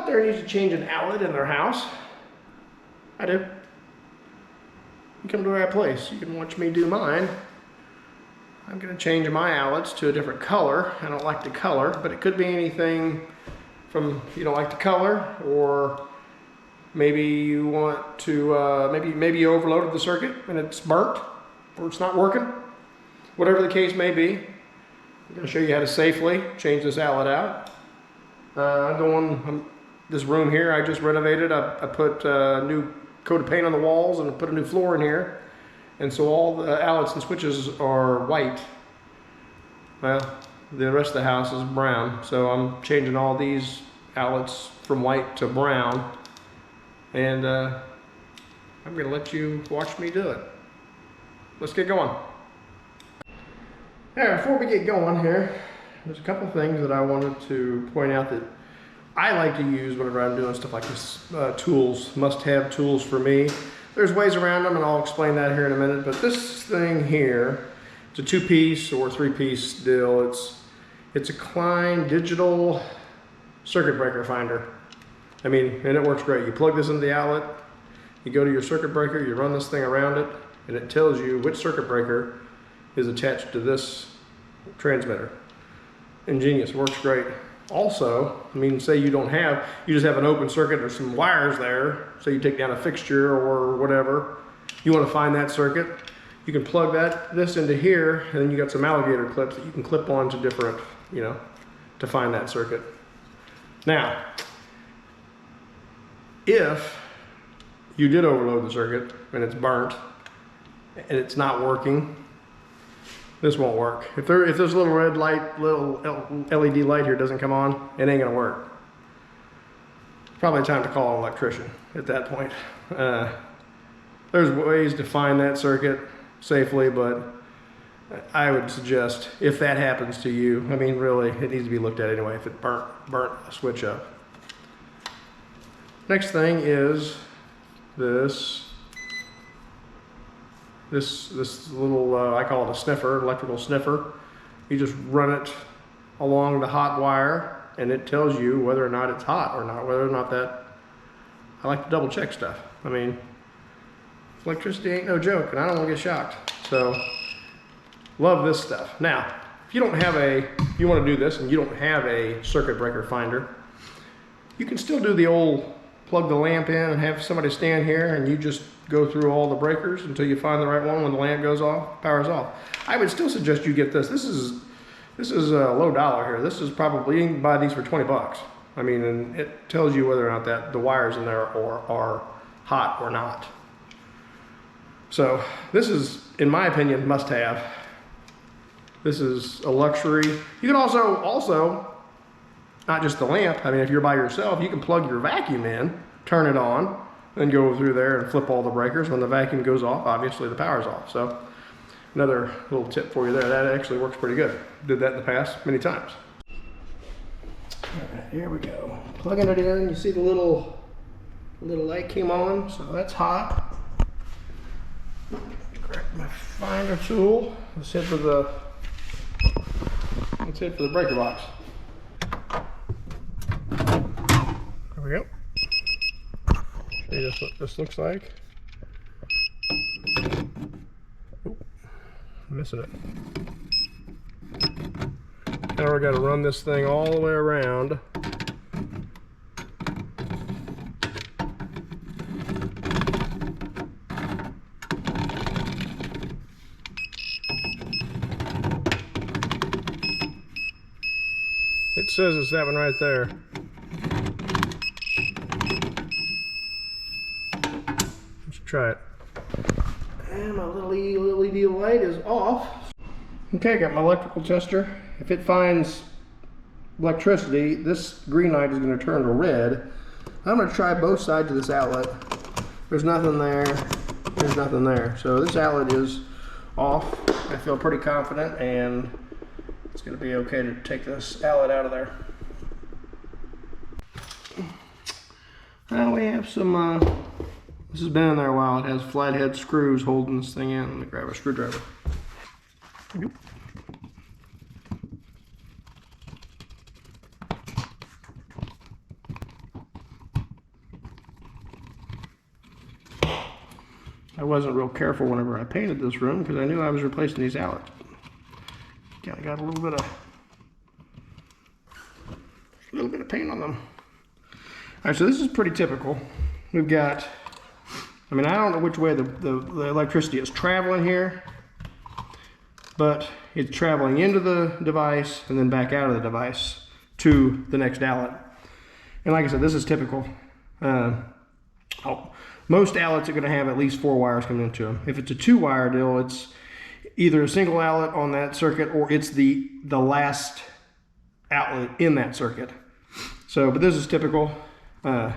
there needs to change an outlet in their house, I do. You come to the right place. You can watch me do mine. I'm going to change my outlets to a different color. I don't like the color, but it could be anything from you don't like the color, or maybe you want to, maybe you overloaded the circuit and it's burnt, or it's not working. Whatever the case may be, I'm going to show you how to safely change this outlet out. This room here I just renovated. I put a new coat of paint on the walls and put a new floor in here. And so all the outlets and switches are white. Well, the rest of the house is brown. So I'm changing all these outlets from white to brown. And I'm gonna let you watch me do it. Let's get going. All right, before we get going here, there's a couple things that I wanted to point out that I like to use whenever I'm doing stuff like this. Tools, must-have tools for me. There's ways around them, and I'll explain that here in a minute. But this thing here, it's a 2-piece or 3-piece deal. It's a Klein digital circuit breaker finder. I mean, and it works great. You plug this into the outlet, you go to your circuit breaker, you run this thing around it, and it tells you which circuit breaker is attached to this transmitter. Ingenious, works great. Also, I mean, say you just have an open circuit, there's some wires there, say you take down a fixture or whatever, you want to find that circuit, you can plug this into here, and then you got some alligator clips that you can clip on to different, to find that circuit. Now, if you did overload the circuit and it's burnt and it's not working, this won't work. If this little red light, little LED light here doesn't come on, it ain't gonna work. Probably time to call an electrician at that point. There's ways to find that circuit safely, but I would suggest if that happens to you, I mean, really, it needs to be looked at anyway if it burnt a switch up. Next thing is this little, I call it a sniffer, electrical sniffer. You just run it along the hot wire and it tells you whether or not it's hot or not, whether or not that, I like to double check stuff. I mean, electricity ain't no joke and I don't want to get shocked. So, love this stuff. Now, if you don't have you want to do this and you don't have a circuit breaker finder, you can still do the old plug the lamp in and have somebody stand here and you just go through all the breakers until you find the right one. When the lamp goes off, powers off. I would still suggest you get this. This is a low dollar here. This is probably, you can buy these for 20 bucks. I mean, and it tells you whether or not that the wires in there are hot or not. So this is, in my opinion, must have. This is a luxury. You can also not just the lamp. I mean, if you're by yourself, you can plug your vacuum in, turn it on, then go through there and flip all the breakers. When the vacuum goes off, obviously the power's off. So another little tip for you there. That actually works pretty good. Did that in the past many times. All right, here we go. Plugging it in, you see the little light came on, so that's hot. Grab my finder tool. Let's head for the breaker box. There we go. Show you what this looks like. Oh, missing it. Now we're gonna run this thing all the way around. It says it's that one right there. Let's try it. And my little LED light is off. Okay, I got my electrical tester. If it finds electricity, this green light is going to turn to red. I'm going to try both sides of this outlet. There's nothing there. There's nothing there. So this outlet is off. I feel pretty confident, and it's going to be okay to take this outlet out of there. Now we have some, this has been in there a while. It has flathead screws holding this thing in. Let me grab a screwdriver. Nope. I wasn't real careful whenever I painted this room because I knew I was replacing these outlets. Kind of got a little bit of paint on them. All right, so this is pretty typical. We've got, I mean, I don't know which way the electricity is traveling here, but it's traveling into the device and then back out of the device to the next outlet. And like I said, this is typical. Most outlets are going to have at least 4 wires coming into them. If it's a 2-wire deal, it's either a single outlet on that circuit or it's the last outlet in that circuit. So, but this is typical. I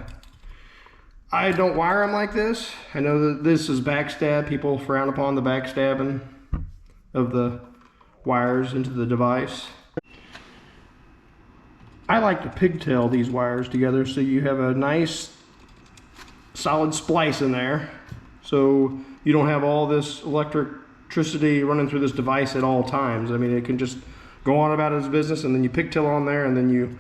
don't wire them like this. I know that this is backstab. People frown upon the backstabbing of the wires into the device. I like to pigtail these wires together so you have a nice solid splice in there, so you don't have all this electricity running through this device at all times. I mean, it can just go on about its business, and then you pigtail on there, and then you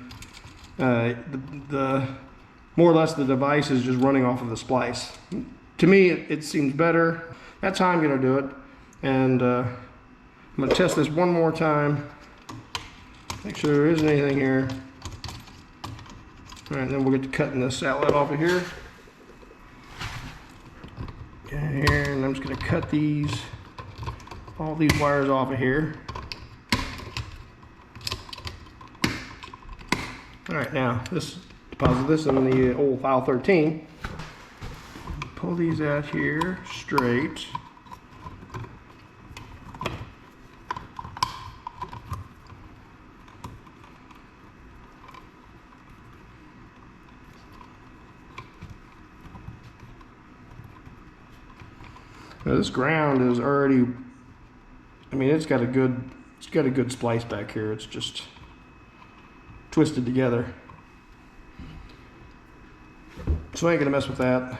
more or less the device is just running off of the splice. To me, it seems better. That's how I'm going to do it. And I'm going to test this one more time, make sure there isn't anything here. All right, then we'll get to cutting this outlet off of here. And here, and I'm just going to cut all these wires off of here. All right, now deposit this in the old file 13. Pull these out here straight. Now this ground is already, I mean, it's got a good splice back here. It's just twisted together. So I ain't gonna mess with that.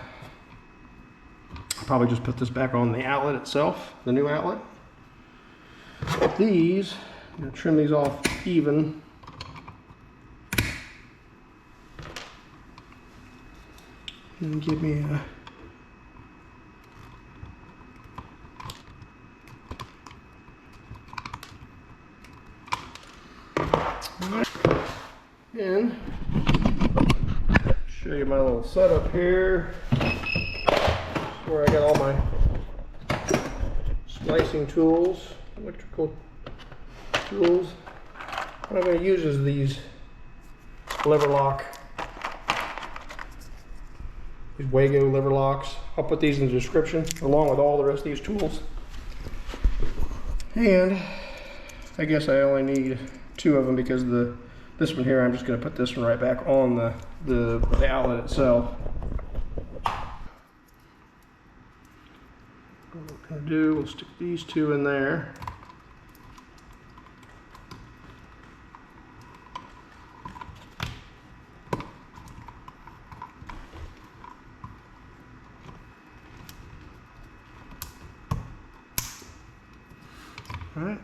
I'll probably just put this back on the outlet itself, the new outlet. These, I'm gonna trim these off even. And give me a and show you my little setup here where I got all my splicing tools, electrical tools. What I'm going to use is these lever lock, these Wago lever locks. I'll put these in the description along with all the rest of these tools. And I guess I only need 2 of them because this one here, I'm just going to put this one right back on the outlet itself. What we're going to do, we'll stick these 2 in there. All right.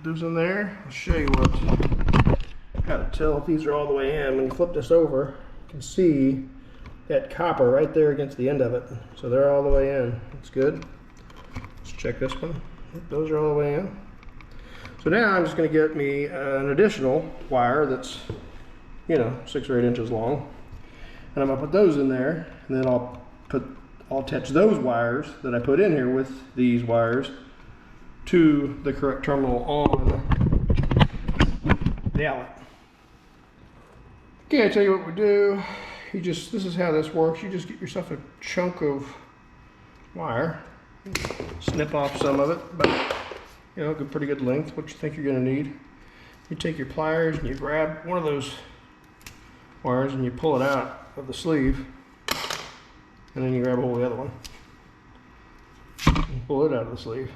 Those in there. I'll show you how to tell if these are all the way in. When you flip this over, you can see that copper right there against the end of it. So they're all the way in. That's good. Let's check this one. Those are all the way in. So now I'm just going to get me an additional wire that's, 6 or 8 inches long, and I'm going to put those in there, and then I'll attach those wires that I put in here with these wires to the correct terminal on the outlet. Okay, I tell you what we do. This is how this works. You just get yourself a chunk of wire, snip off some of it, but a pretty good length, what you think you're going to need. You take your pliers and you grab one of those wires and you pull it out of the sleeve, and then you grab a hold of the other one and pull it out of the sleeve.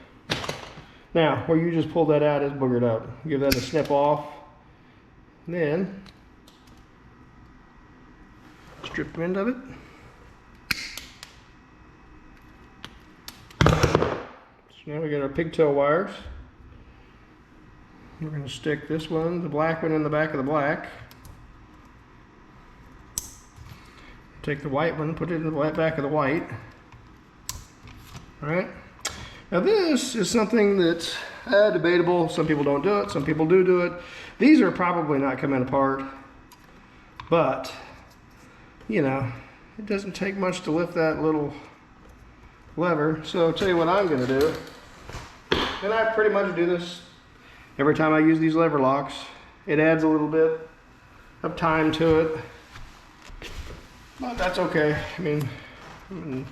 Now, where you just pulled that out is boogered up. Give that a snip off, and then strip the end of it. So now we got our pigtail wires. We're going to stick this one, the black one, in the back of the black. take the white one, put it in the back of the white. All right. Now this is something that's debatable. Some people don't do it. Some people do it. These are probably not coming apart, but you know, it doesn't take much to lift that little lever. So I'll tell you what I'm going to do. And I pretty much do this every time I use these lever locks. It adds a little bit of time to it, but that's okay. I mean, I'm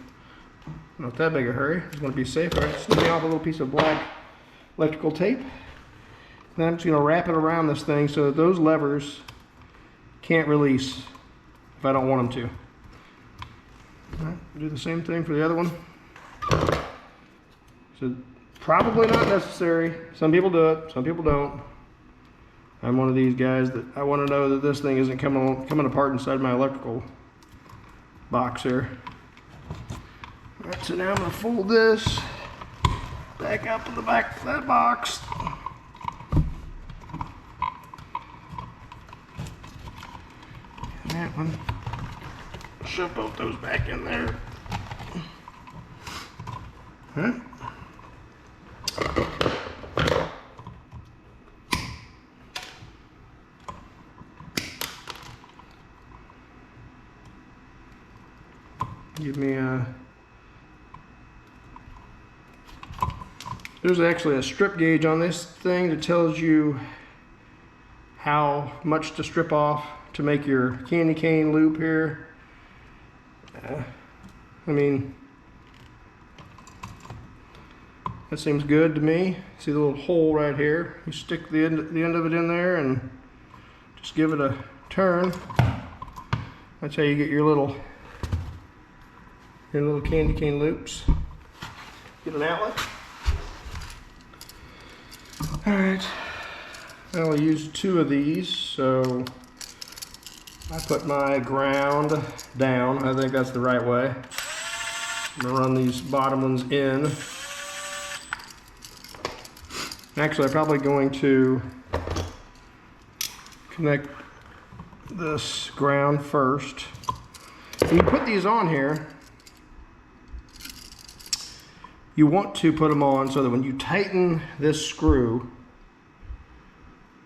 not that big a hurry. I just want to be safe. All right, snip me off a little piece of black electrical tape. Then I'm just going to wrap it around this thing so that those levers can't release if I don't want them to. All right, do the same thing for the other one. So probably not necessary. Some people do it, some people don't. I'm one of these guys that I want to know that this thing isn't coming apart inside my electrical box here. All right, so now I'm going to fold this back up in the back of that box. And that one, shove both those back in there. All right. Give me a... There's actually a strip gauge on this thing that tells you how much to strip off to make your candy cane loop here. I mean, that seems good to me. See the little hole right here? You stick the end of it in there and just give it a turn. That's how you get your little candy cane loops. Get an outlet. Alright, I'll use 2 of these, so I put my ground down. I think that's the right way. I'm going to run these bottom ones in. Actually, I'm probably going to connect this ground first. When you put these on here, you want to put them on so that when you tighten this screw,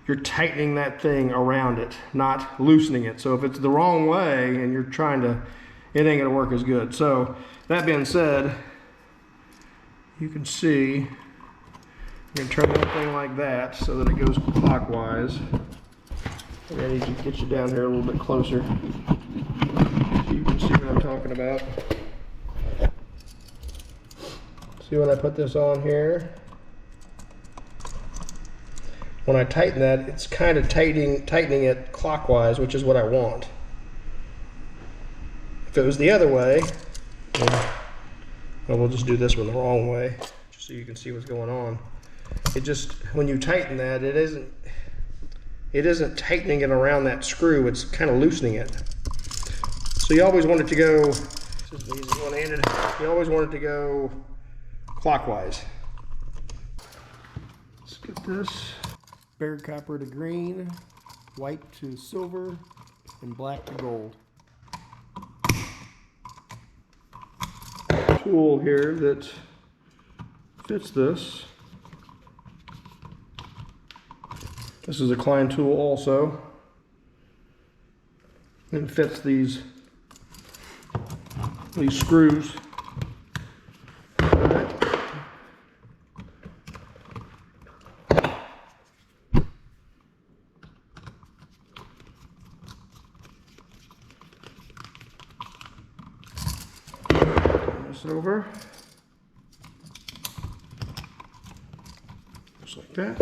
you're tightening that thing around it, not loosening it. So if it's the wrong way and you're trying to, it ain't gonna work as good. So that being said, you can see, you can turn that thing like that so that it goes clockwise. And I need to get you down here a little bit closer so you can see what I'm talking about. See when I put this on here, when I tighten that, it's kind of tightening it clockwise, which is what I want. If it was the other way, well, we'll just do this one the wrong way, just so you can see what's going on. It just, when you tighten that, it isn't tightening it around that screw, it's kind of loosening it. So you always want it to go, this is the easy one-handed, you always want it to go clockwise. Let's get this. Bare copper to green, white to silver, and black to gold. Tool here that fits this. This is a Klein tool also. And fits these screws. Over just like that.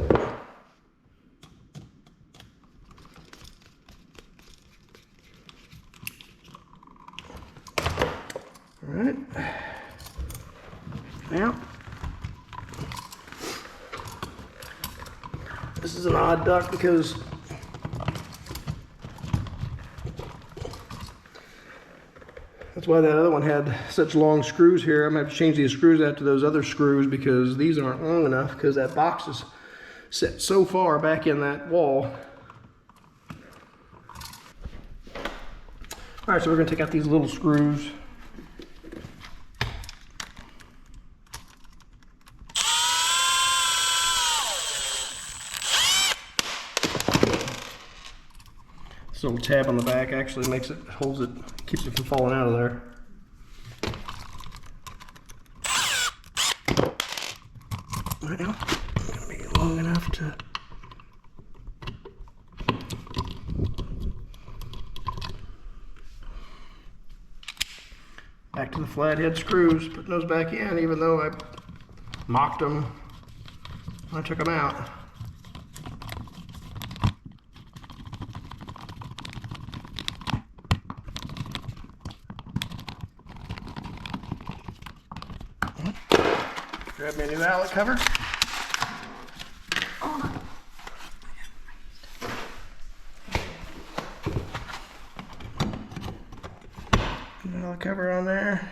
All right, now this is an odd duct because that's why that other one had such long screws here. I'm going to have to change these screws out to those other screws because these aren't long enough because that box is set so far back in that wall. All right, so we're gonna take out these little screws. This little tab on the back actually makes it, holds it, keeps it from falling out of there. Well, it's gonna be long enough to. Back to the flathead screws, putting those back in, even though I mocked them when I took them out. Grab me a new outlet cover. Outlet cover on there.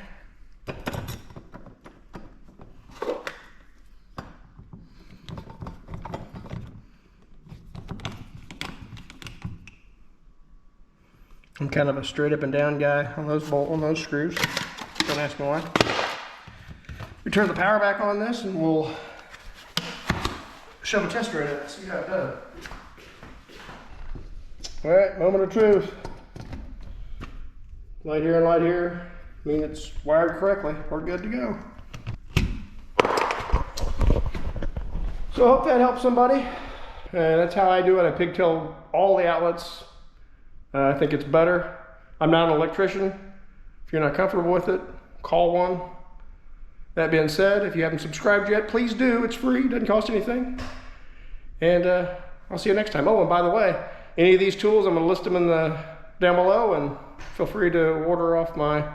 I'm kind of a straight up and down guy on those screws. Don't ask me why. We turn the power back on this and we'll shove a tester in it and see how it does. All right, moment of truth. Light here and light here. I mean, it's wired correctly. We're good to go. So I hope that helps somebody. That's how I do it. I pigtail all the outlets. I think it's better. I'm not an electrician. If you're not comfortable with it, call one. That being said, if you haven't subscribed yet, please do. It's free, doesn't cost anything. And I'll see you next time. Oh, and by the way, any of these tools, I'm gonna list them in down below, and feel free to order off my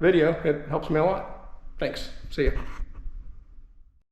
video. It helps me a lot. Thanks, see ya.